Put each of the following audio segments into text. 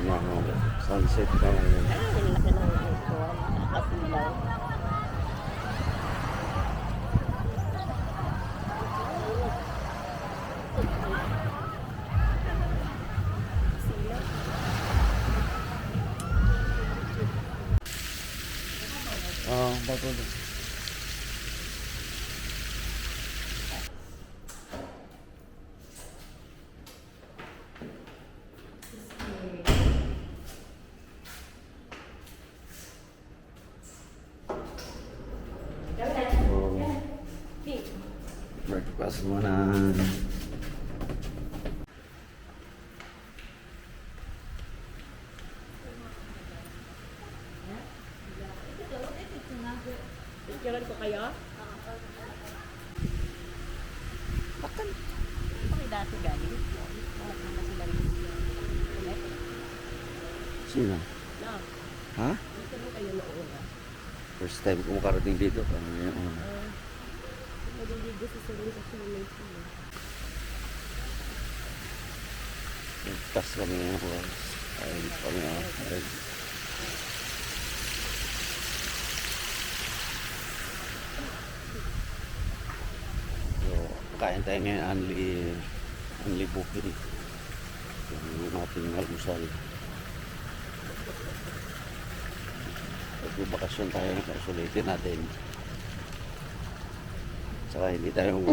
Mga sunset na ngayon. Ang laki ng ito. Nakakasilaw. Bago na. Breakfast muna. Picturean ko kayo? Bakit? Bakit dati galing? Bakit naman sila rin? Sino? No. Ha? Dito mo kayo noon. First time ko makarating dito. Ngayon. Maliligo sa sarili sa swimming pool. Nagtas kami ngayon. Ayun kami. Ayun. Kain tayo ngayon, only booking. Yung ating almusal. Magbabakasyon tayo, sulitin natin. Saka hindi tayo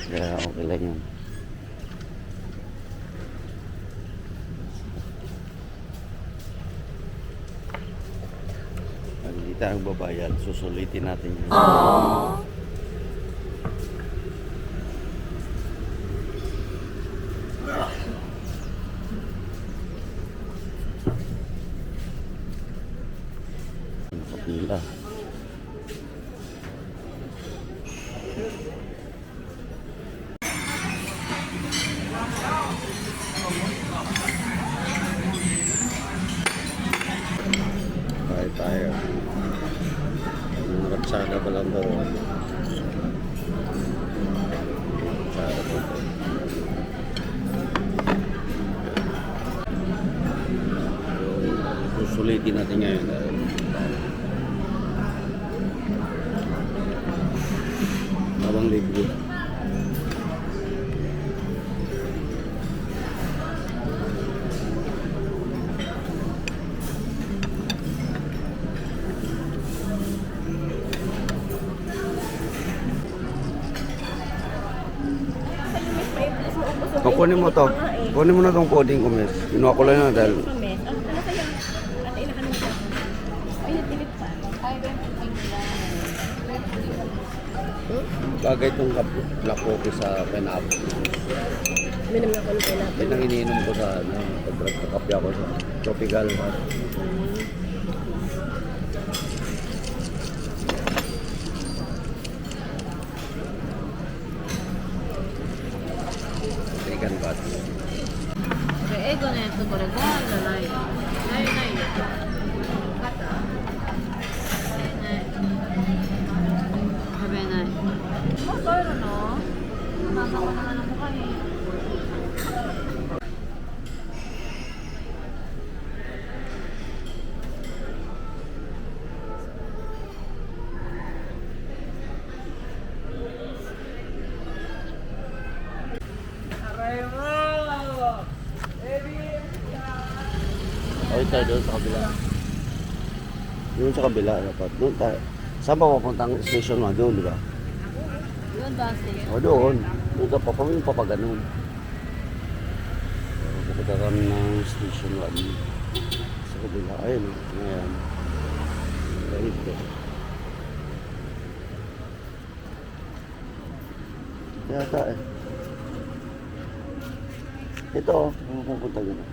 kaya okay lang yun. Pag hindi tayo babayad, susulitin natin yun. Nakapila. Tayo. Ang ratsada pa lang daw. Ratsada pa ito. Susulitin natin ngayon. Abang libre. Kunin mo to. Kunin mo na tong coding ko, miss. Kinuha ko lang na dahil... Bagay itong black coffee sa pineapple. Minum na ko ng pineapple. Yan ang iniinom ko sa pag-kape ako sa tropical. American bat. Ego na ito,これご飯じゃないよ。ないないよ。わかった？ない。食べない。もう帰るの？ママの他に。Ay, tayo doon sa kabila. Doon sa kabila, dapat. Doon tayo. Saan pa papuntang station 1? Doon, di ba? Doon ba sige? O, doon. Doon ka pa. Pamilya pa pa ganun. Pupunta kami ng station 1. Sa kabila. Ayun. Ngayon. Ganito. Yata eh. Ito, pupunta gano'n.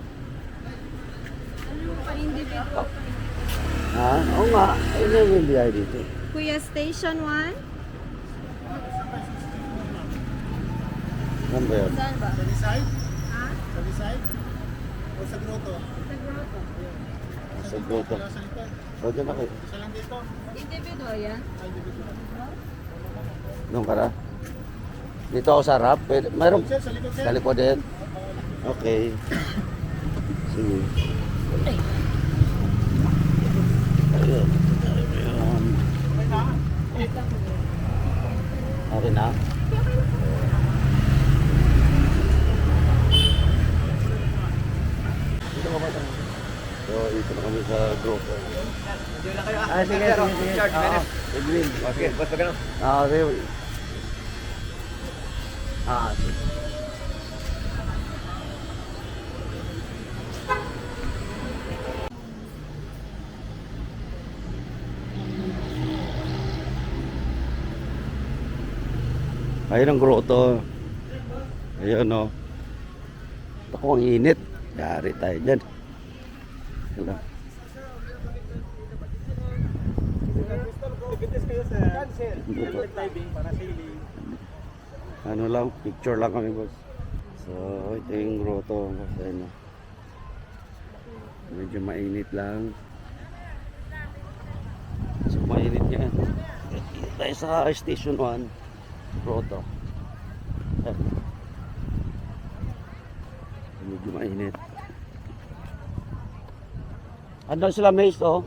Pa-individual. Ha? Oo nga. Ayun yung biyahe dito. Kuya, station 1? Saan ba yun? Saan ba? Sa side? Ha? Sa side? O sa grotto? Sa Grotto. Sa Grotto. Sa likod. O, dyan ako. Isa lang dito. Individual yan? Ay, individual. Doon ka na? Dito ako sa harap. Mayroon Sir, sa likod, sir. sa likod din. Okay. Sige. Ayun. Ayun. Okay na? Dito ka ba tayo? So, ito na kami sa group. Sige, sige, sige. Edwin. Okay, basta ganun. Okay. Sige. Ayun ang grotto. Ayun o. Ako ang init. Yari tayo dyan. Hello. Cancel. Diving para sailing. Ano lang, picture lang kami boss. So, ito yung grotto. Ayun o. Medyo mainit lang. So, mainit yan. Tayo sa Station 1. Grotto. Ayan. Medyo mainit. Andun sila Maze oh.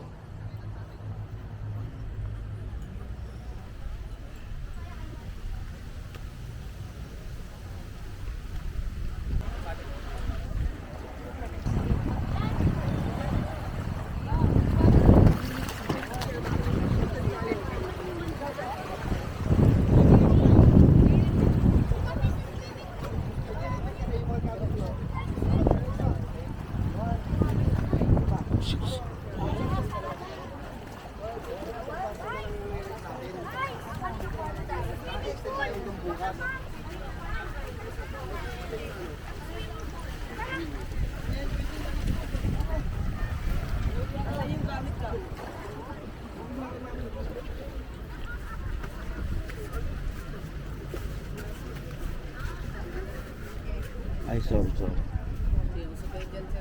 Ay, sorry. Sabay dyan, sir.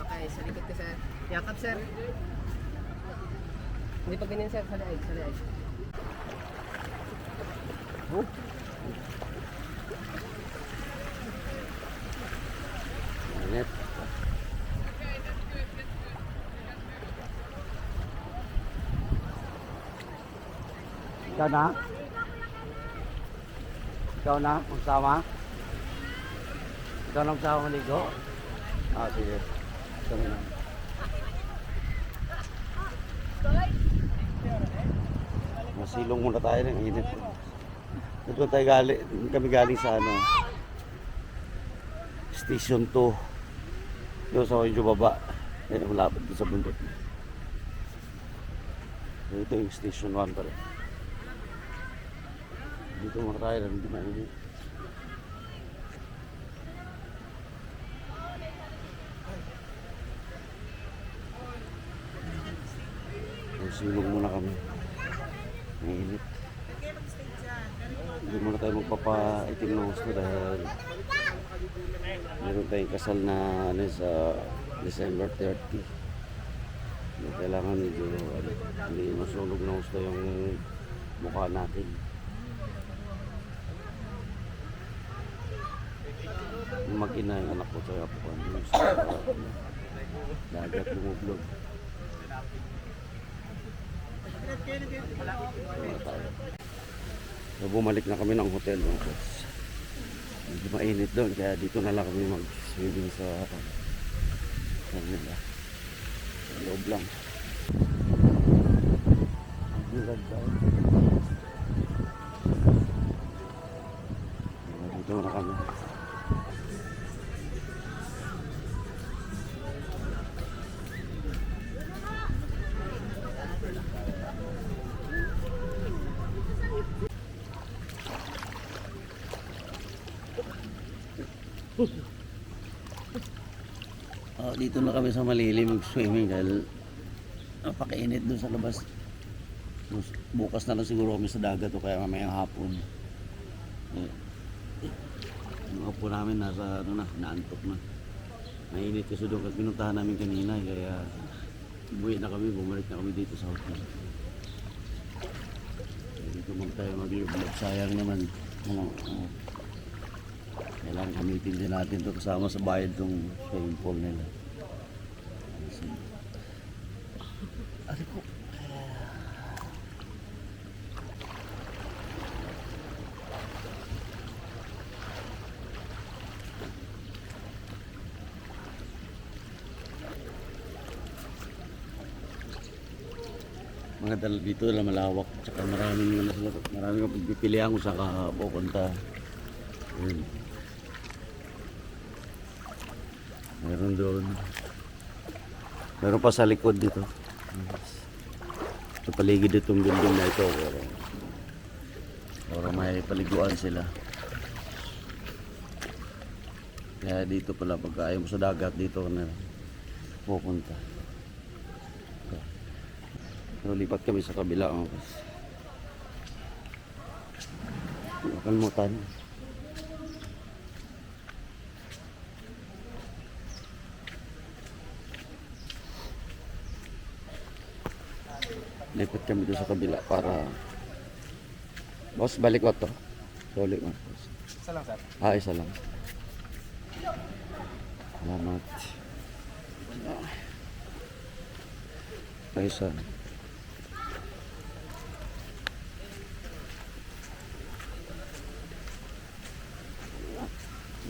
Okay, sa likod ka, sir. Yakap, sir. Hindi pa ganyan, sir. Sa liay. Oh. Init. Ikaw na? Ikaw na? Magsama? Ikaw na magsama maligo? Sige. Kami na. Masilong muna tayo ng init. Ito tayo kami galing sa Station 2. Doon sa medyo baba. Ayun, malapit doon sa bundok. Ito yung Station 1 pala. Dito muna tayo lang, hindi mainit. Silong muna kami. Mainit. Hindi muna tayo magpapaitim ng gusto dahil meron tayong kasal na sa December 30. Kailangan medyo hindi masunog ng gusto yung mukha natin. Yung mag-ina yung anak ko sa po dagat lumublog. So, bumalik na kami ng hotel no? Medyo mainit doon kaya dito na lang kami mag-swimming sa nila sa loob lang. Dito na kami. Dito na kami sa malilim mag-swimming dahil napakainit doon sa labas. Bukas na lang siguro kami sa dagat o kaya mamayang hapon. Yung upo namin nasa naantok na. Mainit kasi doon kasi pinuntahan namin kanina kaya buwi na kami, bumalik na kami dito sa hotel. Dito muna tayo mag-vlog. Sayang naman. Kailangan gamitin din natin ito kasama sa bayad ng swimming pool nila. Ari ko. Mga dala dito na malawak, tsaka maraming pagpipilian kung saan ka pupunta. Ayun. Meron doon. Meron pa sa likod dito. Sa paligid itong building na ito. Para may paliguan sila. Kaya dito pala pagka ayaw mo sa dagat dito na pupunta. So, lipat kami sa kabila. Kalmutan. Lipat kami doon sa kabila para... Boss, balik ko to. Balik mo. Isa lang, sir. Isa lang. Salamat. Isa.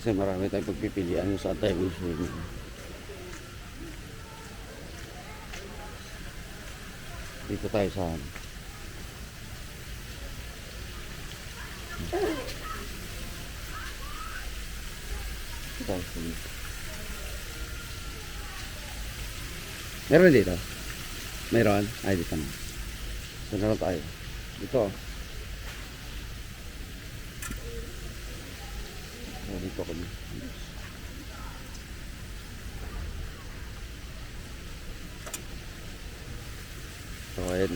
Kasi marami tayong pagpipilian yung saan tayo gusto. Dito tayo sa meron dito? Meron? Ay, dito na. Saan na tayo? Dito. Dito kami. So, ayan.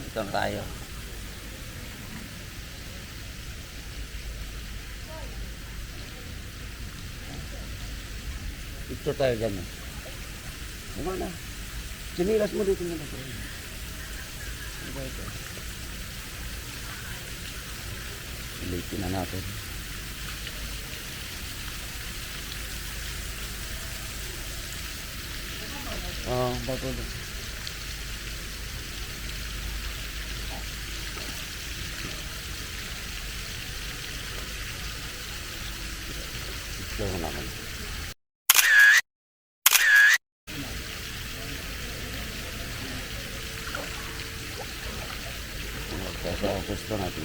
Ito na tayo. Ito tayo dyan. Ano na? Sinilas mo dito muna. Ulitin na natin. Bago doon. Slow na naman. Sa pwesto natin.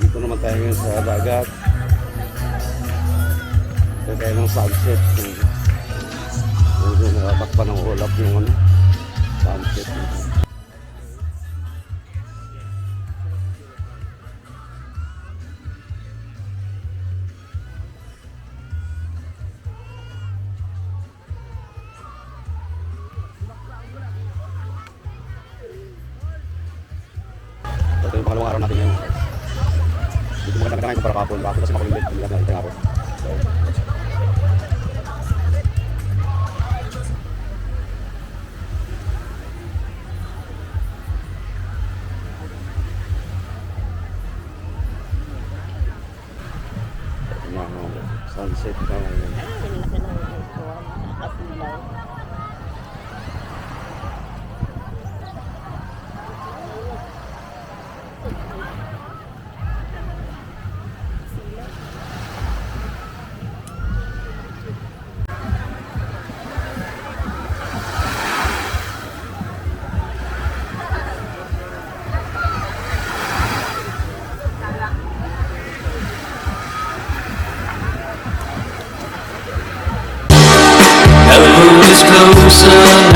Dito naman tayo ngayon sa dagat. Ito tayo ng sunset. Medyo nakatakpa ng ulap yung sunset. Ito yung pangalawang araw natin yan. Dito maganda ka ko para kapon. Bakit kasi makulimit. Hindi natin nakita nga po. Sunset na ngayon. susunod